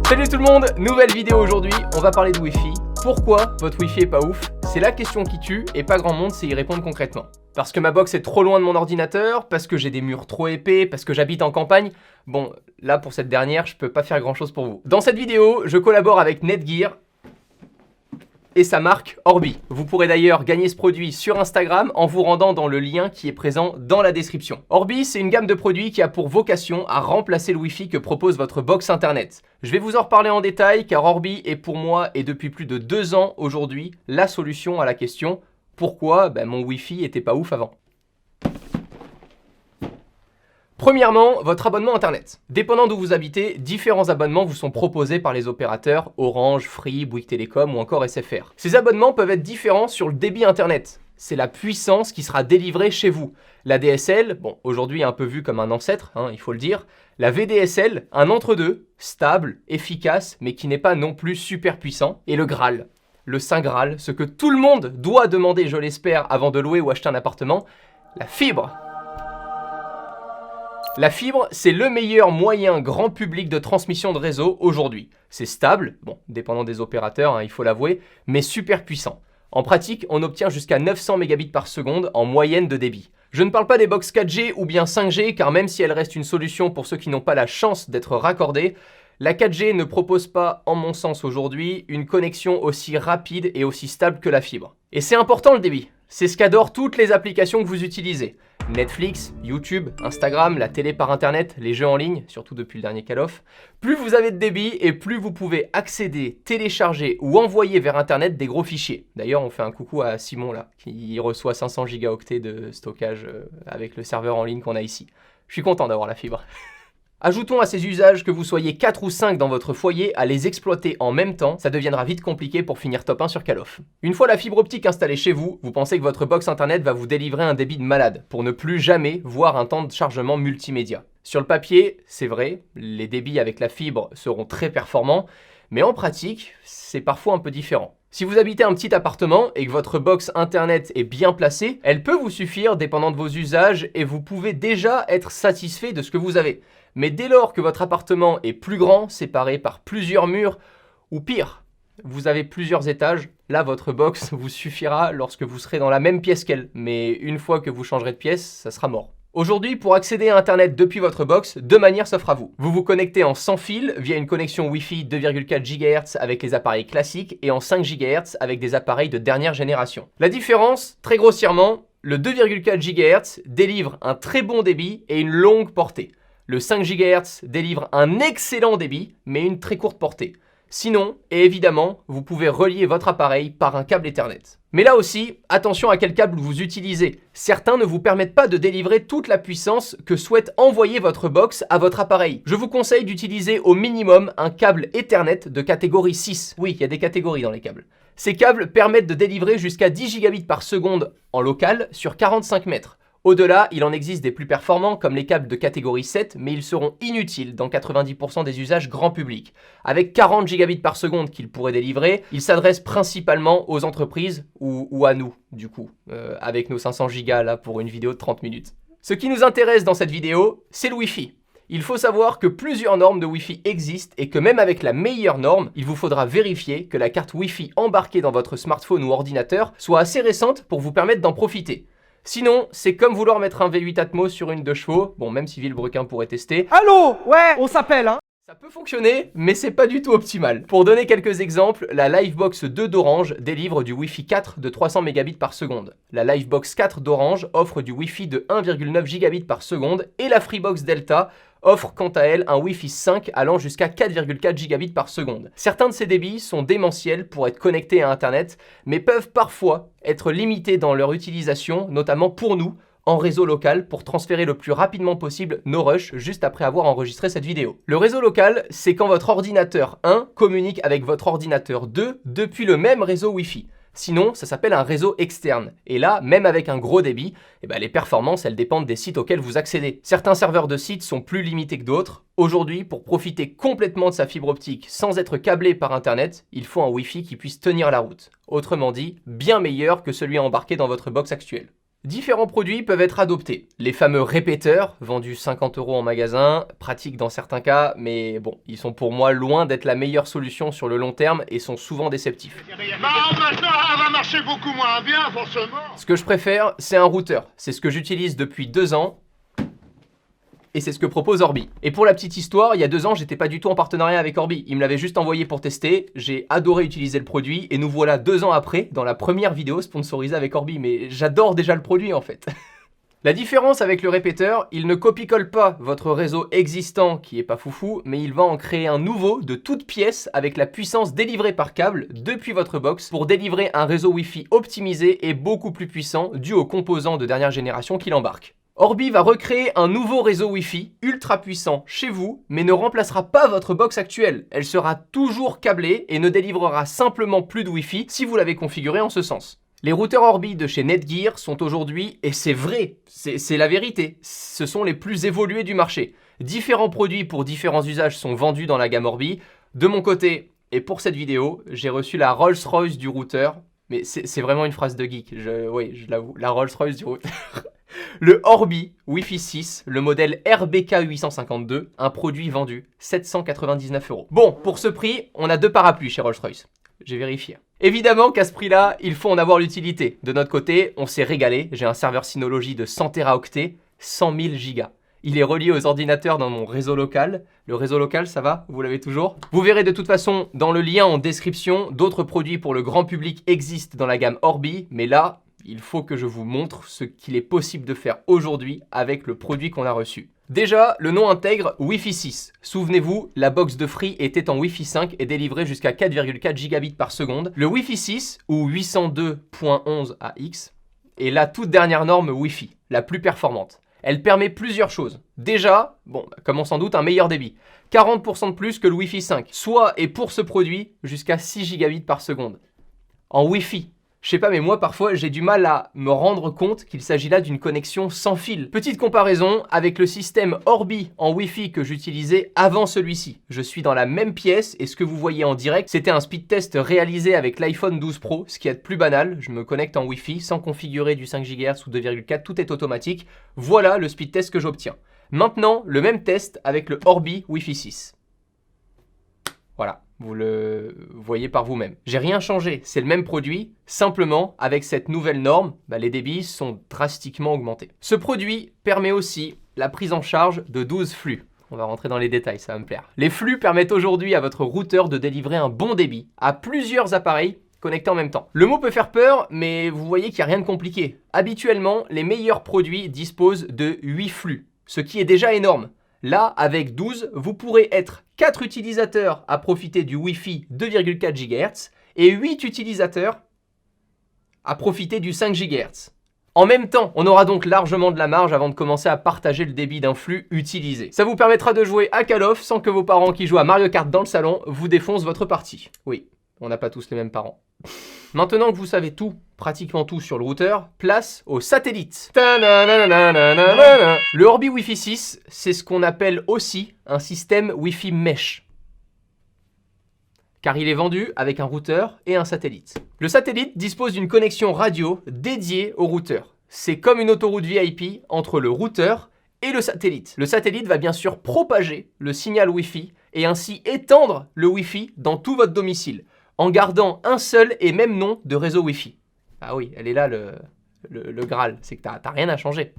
Salut tout le monde, nouvelle vidéo aujourd'hui, on va parler de Wi-Fi. Pourquoi votre Wi-Fi est pas ouf? C'est la question qui tue et pas grand monde sait y répondre concrètement. Parce que ma box est trop loin de mon ordinateur, parce que j'ai des murs trop épais, parce que j'habite en campagne. Bon, là pour cette dernière, je peux pas faire grand chose pour vous. Dans cette vidéo, je collabore avec Netgear et sa marque Orbi. Vous pourrez d'ailleurs gagner ce produit sur Instagram en vous rendant dans le lien qui est présent dans la description. Orbi, c'est une gamme de produits qui a pour vocation à remplacer le Wi-Fi que propose votre box internet. Je vais vous en reparler en détail car Orbi est pour moi et depuis plus de 2 ans aujourd'hui la solution à la question pourquoi mon Wi-Fi était pas ouf avant. Premièrement, votre abonnement internet. Dépendant d'où vous habitez, différents abonnements vous sont proposés par les opérateurs Orange, Free, Bouygues Télécom ou encore SFR. Ces abonnements peuvent être différents sur le débit internet. C'est la puissance qui sera délivrée chez vous. La DSL, bon, aujourd'hui un peu vue comme un ancêtre, il faut le dire. La VDSL, un entre-deux, stable, efficace, mais qui n'est pas non plus super puissant. Et le Graal, le Saint Graal, ce que tout le monde doit demander, je l'espère, avant de louer ou acheter un appartement, la fibre. La fibre, c'est le meilleur moyen grand public de transmission de réseau aujourd'hui. C'est stable, bon, dépendant des opérateurs, il faut l'avouer, mais super puissant. En pratique, on obtient jusqu'à 900 mégabits par seconde en moyenne de débit. Je ne parle pas des box 4G ou bien 5G, car même si elle reste une solution pour ceux qui n'ont pas la chance d'être raccordés, la 4G ne propose pas, en mon sens aujourd'hui, une connexion aussi rapide et aussi stable que la fibre. Et c'est important le débit. C'est ce qu'adorent toutes les applications que vous utilisez. Netflix, YouTube, Instagram, la télé par internet, les jeux en ligne, surtout depuis le dernier Call of. Plus vous avez de débit et plus vous pouvez accéder, télécharger ou envoyer vers internet des gros fichiers. D'ailleurs, on fait un coucou à Simon là, qui reçoit 500 gigaoctets de stockage avec le serveur en ligne qu'on a ici. Je suis content d'avoir la fibre. Ajoutons à ces usages que vous soyez 4 ou 5 dans votre foyer à les exploiter en même temps, ça deviendra vite compliqué pour finir top 1 sur Call of. Une fois la fibre optique installée chez vous, vous pensez que votre box internet va vous délivrer un débit de malade, pour ne plus jamais voir un temps de chargement multimédia. Sur le papier, c'est vrai, les débits avec la fibre seront très performants, mais en pratique, c'est parfois un peu différent. Si vous habitez un petit appartement et que votre box internet est bien placée, elle peut vous suffire dépendant de vos usages et vous pouvez déjà être satisfait de ce que vous avez. Mais dès lors que votre appartement est plus grand, séparé par plusieurs murs, ou pire, vous avez plusieurs étages, là votre box vous suffira lorsque vous serez dans la même pièce qu'elle. Mais une fois que vous changerez de pièce, ça sera mort. Aujourd'hui, pour accéder à Internet depuis votre box, 2 manières s'offrent à vous. Vous vous connectez en sans fil via une connexion Wi-Fi 2,4 GHz avec les appareils classiques et en 5 GHz avec des appareils de dernière génération. La différence, très grossièrement, le 2,4 GHz délivre un très bon débit et une longue portée. Le 5 GHz délivre un excellent débit, mais une très courte portée. Sinon, et évidemment, vous pouvez relier votre appareil par un câble Ethernet. Mais là aussi, attention à quel câble vous utilisez. Certains ne vous permettent pas de délivrer toute la puissance que souhaite envoyer votre box à votre appareil. Je vous conseille d'utiliser au minimum un câble Ethernet de catégorie 6. Oui, il y a des catégories dans les câbles. Ces câbles permettent de délivrer jusqu'à 10 gigabits par seconde en local sur 45 mètres. Au-delà, il en existe des plus performants comme les câbles de catégorie 7, mais ils seront inutiles dans 90% des usages grand public. Avec 40 gigabits par seconde qu'ils pourraient délivrer, ils s'adressent principalement aux entreprises ou à nous, du coup, avec nos 500 gigas là pour une vidéo de 30 minutes. Ce qui nous intéresse dans cette vidéo, c'est le Wi-Fi. Il faut savoir que plusieurs normes de Wi-Fi existent et que même avec la meilleure norme, il vous faudra vérifier que la carte Wi-Fi embarquée dans votre smartphone ou ordinateur soit assez récente pour vous permettre d'en profiter. Sinon, c'est comme vouloir mettre un V8 Atmos sur une 2 chevaux, bon même si Villebrequin pourrait tester. Allô? Ouais, on s'appelle Ça peut fonctionner, mais c'est pas du tout optimal. Pour donner quelques exemples, la Livebox 2 d'Orange délivre du Wi-Fi 4 de 300 mégabits par seconde. La Livebox 4 d'Orange offre du Wi-Fi de 1,9 gigabits par seconde et la Freebox Delta offre quant à elle un Wi-Fi 5 allant jusqu'à 4,4 gigabits par seconde. Certains de ces débits sont démentiels pour être connectés à Internet, mais peuvent parfois être limités dans leur utilisation, notamment pour nous, en réseau local, pour transférer le plus rapidement possible nos rushs juste après avoir enregistré cette vidéo. Le réseau local, c'est quand votre ordinateur 1 communique avec votre ordinateur 2 depuis le même réseau Wi-Fi. Sinon, ça s'appelle un réseau externe. Et là, même avec un gros débit, les performances, elles dépendent des sites auxquels vous accédez. Certains serveurs de sites sont plus limités que d'autres. Aujourd'hui, pour profiter complètement de sa fibre optique sans être câblé par Internet, il faut un Wi-Fi qui puisse tenir la route. Autrement dit, bien meilleur que celui embarqué dans votre box actuelle. Différents produits peuvent être adoptés. Les fameux répéteurs, vendus 50 € en magasin, pratiques dans certains cas, mais bon, ils sont pour moi loin d'être la meilleure solution sur le long terme et sont souvent déceptifs. Maintenant, elle va marcher beaucoup moins bien, forcément. Ce que je préfère, c'est un routeur. C'est ce que j'utilise depuis 2 ans. Et c'est ce que propose Orbi. Et pour la petite histoire, il y a 2 ans, j'étais pas du tout en partenariat avec Orbi. Ils me l'avaient juste envoyé pour tester. J'ai adoré utiliser le produit. Et nous voilà 2 ans après, dans la première vidéo sponsorisée avec Orbi. Mais j'adore déjà le produit en fait. La différence avec le répéteur, il ne copie-colle pas votre réseau existant qui est pas foufou, mais il va en créer un nouveau de toutes pièces avec la puissance délivrée par câble depuis votre box pour délivrer un réseau Wi-Fi optimisé et beaucoup plus puissant dû aux composants de dernière génération qu'il embarque. Orbi va recréer un nouveau réseau Wi-Fi ultra puissant chez vous, mais ne remplacera pas votre box actuelle. Elle sera toujours câblée et ne délivrera simplement plus de Wi-Fi si vous l'avez configuré en ce sens. Les routeurs Orbi de chez Netgear sont aujourd'hui, et c'est vrai, c'est la vérité, ce sont les plus évolués du marché. Différents produits pour différents usages sont vendus dans la gamme Orbi. De mon côté, et pour cette vidéo, j'ai reçu la Rolls-Royce du routeur, mais c'est vraiment une phrase de geek, oui, je l'avoue, la Rolls-Royce du routeur. Le Orbi Wi-Fi 6, le modèle RBK852, un produit vendu 799 €. Bon, pour ce prix, on a 2 parapluies chez Rolls-Royce. J'ai vérifié. Évidemment qu'à ce prix-là, il faut en avoir l'utilité. De notre côté, on s'est régalé. J'ai un serveur Synology de 100 Teraoctets, 100 000 Go. Il est relié aux ordinateurs dans mon réseau local. Le réseau local, ça va? Vous l'avez toujours? Vous verrez de toute façon dans le lien en description, d'autres produits pour le grand public existent dans la gamme Orbi, mais là, il faut que je vous montre ce qu'il est possible de faire aujourd'hui avec le produit qu'on a reçu. Déjà, le nom intègre Wi-Fi 6. Souvenez-vous, la box de Free était en Wi-Fi 5 et délivrait jusqu'à 4,4 gigabits par seconde. Le Wi-Fi 6, ou 802.11ax, est la toute dernière norme Wi-Fi, la plus performante. Elle permet plusieurs choses. Déjà, comme on s'en doute, un meilleur débit. 40% de plus que le Wi-Fi 5, soit, et pour ce produit, jusqu'à 6 gigabits par seconde. En Wi-Fi. Je sais pas, mais moi parfois j'ai du mal à me rendre compte qu'il s'agit là d'une connexion sans fil. Petite comparaison avec le système Orbi en Wi-Fi que j'utilisais avant celui-ci. Je suis dans la même pièce et ce que vous voyez en direct, c'était un speed test réalisé avec l'iPhone 12 Pro, ce qui est de plus banal. Je me connecte en Wi-Fi sans configurer du 5 GHz ou 2,4, tout est automatique. Voilà le speed test que j'obtiens. Maintenant, le même test avec le Orbi Wi-Fi 6. Voilà. Vous le voyez par vous-même. J'ai rien changé, c'est le même produit, simplement avec cette nouvelle norme, les débits sont drastiquement augmentés. Ce produit permet aussi la prise en charge de 12 flux. On va rentrer dans les détails, ça va me plaire. Les flux permettent aujourd'hui à votre routeur de délivrer un bon débit à plusieurs appareils connectés en même temps. Le mot peut faire peur, mais vous voyez qu'il n'y a rien de compliqué. Habituellement, les meilleurs produits disposent de 8 flux, ce qui est déjà énorme. Là, avec 12, vous pourrez être 4 utilisateurs à profiter du Wi-Fi 2,4 GHz et 8 utilisateurs à profiter du 5 GHz. En même temps, on aura donc largement de la marge avant de commencer à partager le débit d'un flux utilisé. Ça vous permettra de jouer à Call of sans que vos parents qui jouent à Mario Kart dans le salon vous défoncent votre partie. Oui, on n'a pas tous les mêmes parents. Maintenant que vous savez tout, pratiquement tout sur le routeur, place au satellite. Le Orbi Wi-Fi 6, c'est ce qu'on appelle aussi un système Wi-Fi Mesh. Car il est vendu avec un routeur et un satellite. Le satellite dispose d'une connexion radio dédiée au routeur. C'est comme une autoroute VIP entre le routeur et le satellite. Le satellite va bien sûr propager le signal Wi-Fi et ainsi étendre le Wi-Fi dans tout votre domicile, en gardant un seul et même nom de réseau Wi-Fi. Ah oui, elle est là le Graal, c'est que t'as rien à changer.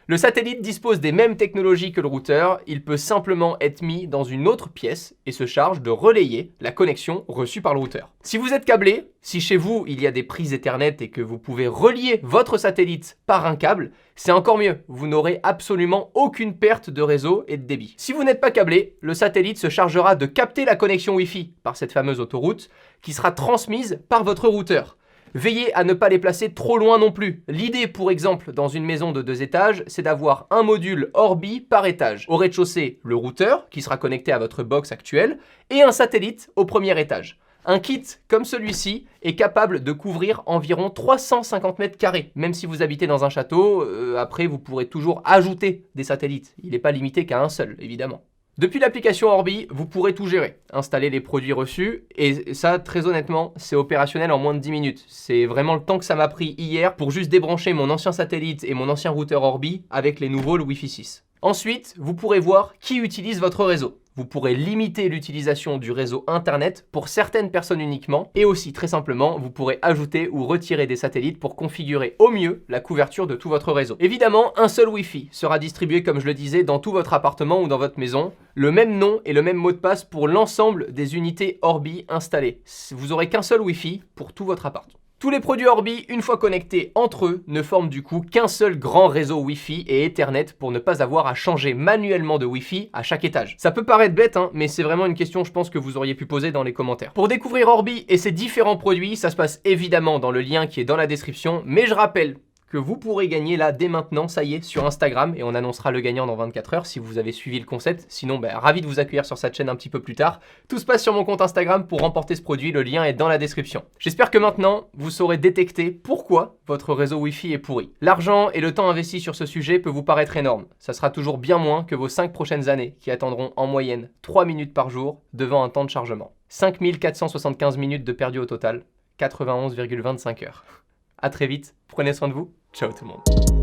Le satellite dispose des mêmes technologies que le routeur, il peut simplement être mis dans une autre pièce et se charge de relayer la connexion reçue par le routeur. Si vous êtes câblé, si chez vous il y a des prises Ethernet et que vous pouvez relier votre satellite par un câble, c'est encore mieux, vous n'aurez absolument aucune perte de réseau et de débit. Si vous n'êtes pas câblé, le satellite se chargera de capter la connexion Wi-Fi par cette fameuse autoroute qui sera transmise par votre routeur. Veillez à ne pas les placer trop loin non plus. L'idée, pour exemple, dans une maison de 2 étages, c'est d'avoir un module Orbi par étage. Au rez-de-chaussée, le routeur, qui sera connecté à votre box actuelle, et un satellite au premier étage. Un kit comme celui-ci est capable de couvrir environ 350 mètres carrés. Même si vous habitez dans un château, après vous pourrez toujours ajouter des satellites. Il n'est pas limité qu'à un seul, évidemment. Depuis l'application Orbi, vous pourrez tout gérer, installer les produits reçus, et ça, très honnêtement, c'est opérationnel en moins de 10 minutes. C'est vraiment le temps que ça m'a pris hier pour juste débrancher mon ancien satellite et mon ancien routeur Orbi avec les nouveaux, le Wi-Fi 6. Ensuite, vous pourrez voir qui utilise votre réseau. Vous pourrez limiter l'utilisation du réseau Internet pour certaines personnes uniquement, et aussi, très simplement, vous pourrez ajouter ou retirer des satellites pour configurer au mieux la couverture de tout votre réseau. Évidemment, un seul Wi-Fi sera distribué, comme je le disais, dans tout votre appartement ou dans votre maison. Le même nom et le même mot de passe pour l'ensemble des unités Orbi installées. Vous n'aurez qu'un seul Wi-Fi pour tout votre appart. Tous les produits Orbi, une fois connectés entre eux, ne forment du coup qu'un seul grand réseau Wi-Fi et Ethernet pour ne pas avoir à changer manuellement de Wi-Fi à chaque étage. Ça peut paraître bête, hein, mais c'est vraiment une question, je pense, que vous auriez pu poser dans les commentaires. Pour découvrir Orbi et ses différents produits, ça se passe évidemment dans le lien qui est dans la description, mais je rappelle que vous pourrez gagner là dès maintenant, ça y est, sur Instagram, et on annoncera le gagnant dans 24 heures si vous avez suivi le concept. Sinon, ravi de vous accueillir sur cette chaîne un petit peu plus tard. Tout se passe sur mon compte Instagram pour remporter ce produit, le lien est dans la description. J'espère que maintenant, vous saurez détecter pourquoi votre réseau Wi-Fi est pourri. L'argent et le temps investi sur ce sujet peut vous paraître énorme. Ça sera toujours bien moins que vos 5 prochaines années qui attendront en moyenne 3 minutes par jour devant un temps de chargement. 5475 minutes de perdu au total, 91,25 heures. A très vite, prenez soin de vous. Ciao tout le monde.